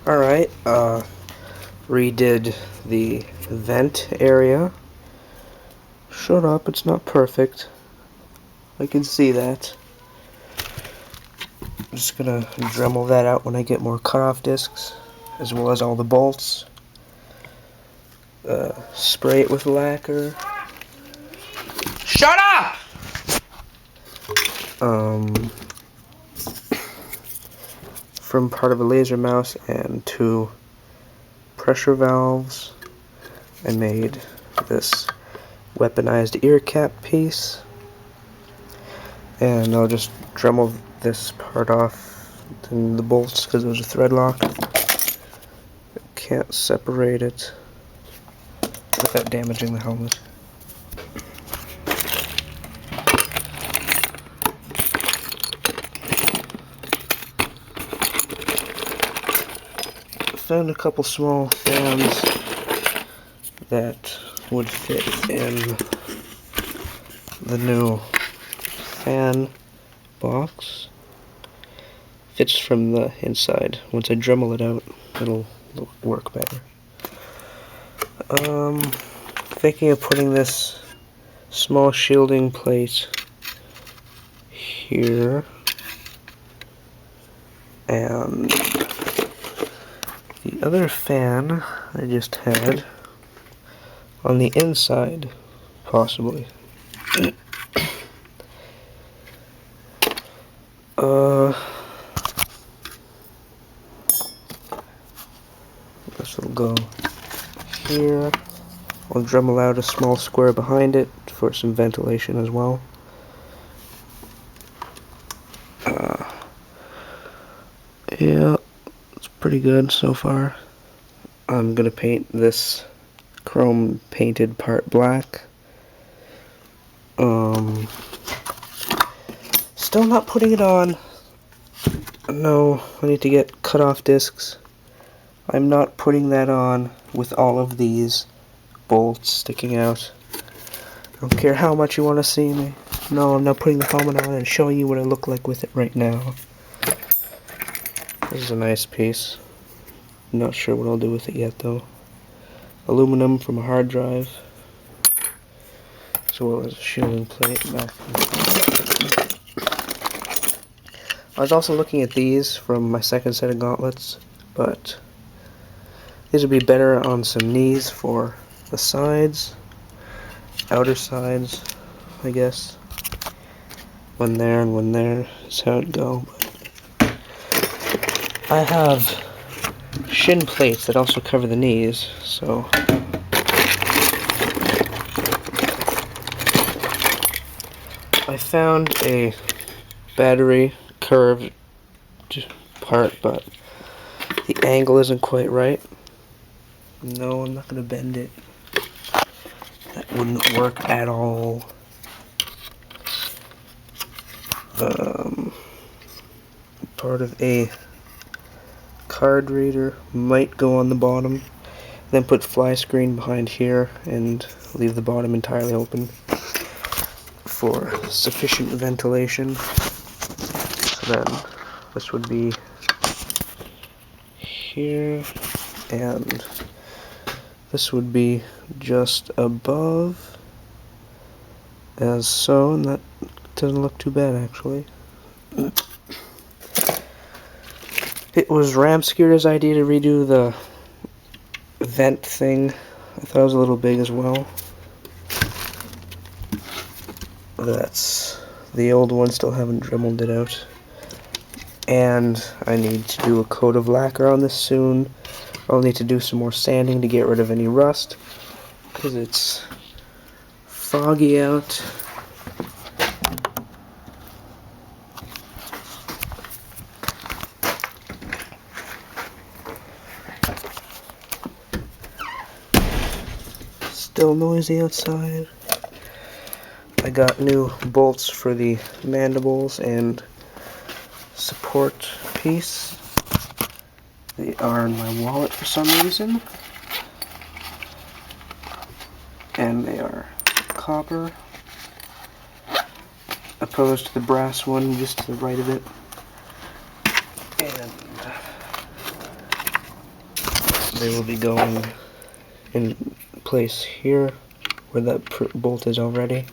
Alright, redid the vent area. Shut up, it's not perfect. I can see that. I'm just gonna Dremel that out when I get more cutoff discs, as well as all the bolts. Spray it with lacquer. Shut up! From part of a laser mouse and 2 pressure valves, I made this weaponized ear cap piece, and I'll just Dremel this part off in the bolts because there's a thread lock. Can't separate it without damaging the helmet. Found a couple small fans that would fit in the new fan box. Fits from the inside. Once I Dremel it out, it'll work better. Thinking of putting this small shielding plate here, and the other fan I just had on the inside, possibly. This will go here. I'll Dremel out a small square behind it for some ventilation as well. Yeah, it's pretty good so far. I'm gonna paint this chrome painted part black. Still not putting it on. No, I need to get cutoff discs. I'm not putting that on with all of these bolts sticking out. I don't care how much you want to see me. No, I'm not putting the helmet on and showing you what I look like with it right now. This is a nice piece. Not sure what I'll do with it yet though. Aluminum from a hard drive, as well as a shielding plate back. I was also looking at these from my second set of gauntlets, but these would be better on some knees for the sides, outer sides, I guess. One there and one there is how it'd go. But I have shin plates that also cover the knees, so I found a battery curved part, but the angle isn't quite right. No, I'm not going to bend it. That wouldn't work at all. Part of a card reader might go on the bottom, then put fly screen behind here and leave the bottom entirely open for sufficient ventilation. So then this would be here, and this would be just above, as so, and that doesn't look too bad actually. It was Ramskier's idea to redo the vent thing. I thought it was a little big as well. That's the old one, still haven't Dremeled it out. And I need to do a coat of lacquer on this soon. I'll need to do some more sanding to get rid of any rust, because it's foggy out. Still noisy outside. I got new bolts for the mandibles and support piece. They are in my wallet for some reason. And they are copper, opposed to the brass one just to the right of it. And They will be going in place here, where that bolt is already.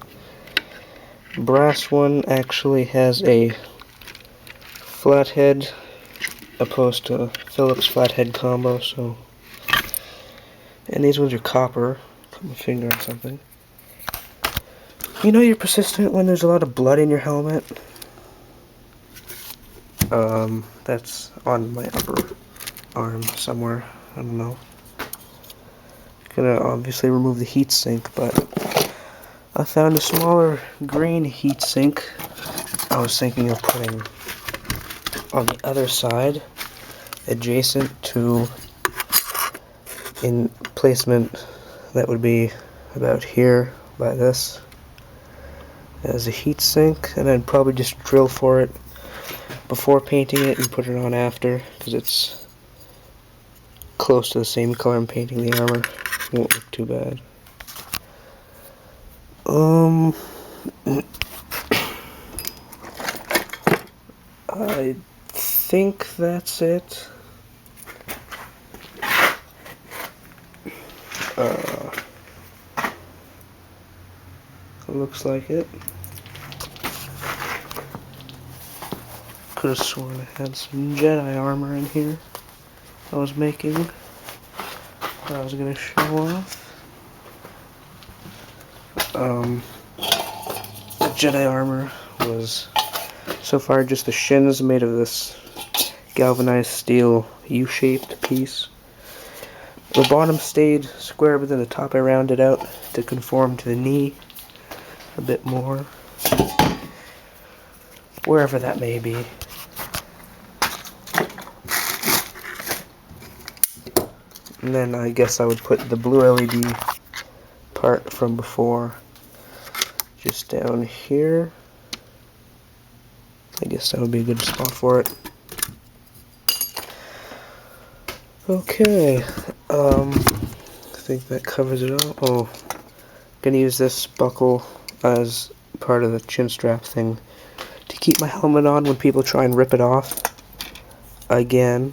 Brass one actually has a flathead opposed to Phillips flathead combo, so. And these ones are copper. Put my finger on something. You know you're persistent when there's a lot of blood in your helmet? That's on my upper arm somewhere. I don't know. Gonna obviously remove the heat sink, but I found a smaller green heat sink I was thinking of putting on the other side, adjacent to, in placement that would be about here by this, as a heat sink, and I'd probably just drill for it before painting it and put it on after, because it's close to the same color I'm painting the armor. Won't look too bad. I think that's it. Looks like it. Could have sworn I had some Jedi armor in here I was making that I was gonna show off. The Jedi armor was so far just the shins made of this galvanized steel U-shaped piece. The bottom stayed square, but then the top I rounded out to conform to the knee a bit more, wherever that may be. And then I guess I would put the blue LED part from before just down here. I guess that would be a good spot for it. Okay, I think that covers it all. Oh, gonna use this buckle as part of the chin strap thing to keep my helmet on when people try and rip it off again.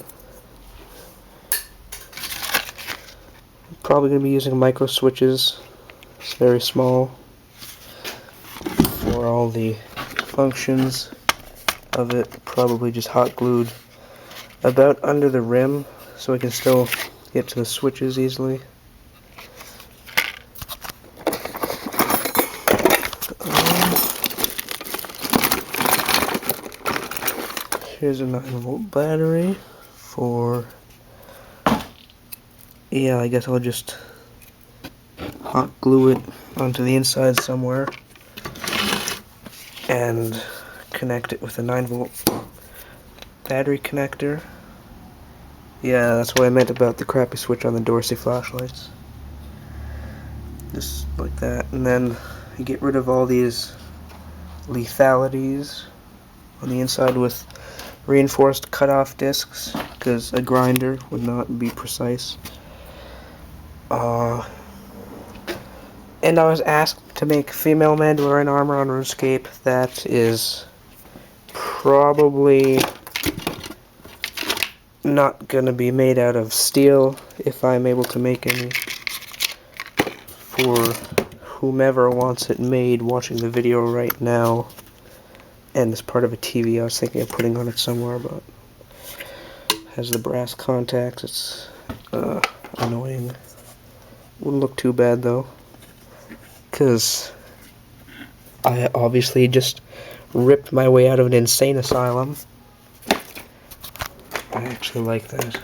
Probably gonna be using micro switches. It's very small for all the functions of it. Probably just hot glued about under the rim so I can still get to the switches easily. Here's a 9-volt battery for, yeah, I guess I'll just hot glue it onto the inside somewhere and connect it with a 9-volt battery connector. Yeah, that's what I meant about the crappy switch on the Dorsey flashlights. Just like that. And then you get rid of all these lethalities on the inside with reinforced cutoff discs, because a grinder would not be precise. And I was asked to make female Mandalorian armor on RuneScape. That is probably not going to be made out of steel, if I'm able to make any. For whomever wants it made watching the video right now, and as part of a TV, I was thinking of putting on it somewhere, but has the brass contacts. It's annoying. Wouldn't look too bad though, because I obviously just ripped my way out of an insane asylum. I actually like that.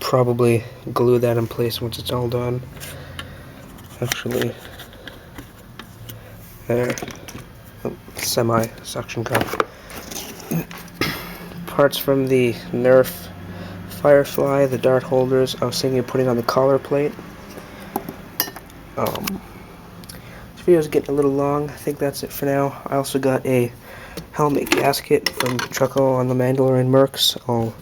Probably glue that in place once it's all done. Actually, there. Semi-suction cup. Parts from the Nerf Firefly, the dart holders, I was thinking of putting on the collar plate. This video is getting a little long. I think that's it for now. I also got a helmet gasket from Chucko on the Mandalorian Mercs. I'll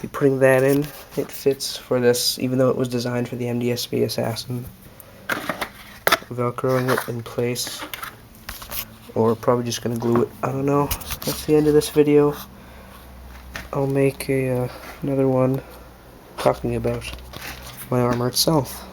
be putting that in. It fits for this, even though it was designed for the MDSB Assassin. Velcroing it in place, or probably just gonna glue it. I don't know. That's the end of this video. I'll make another one talking about my armor itself.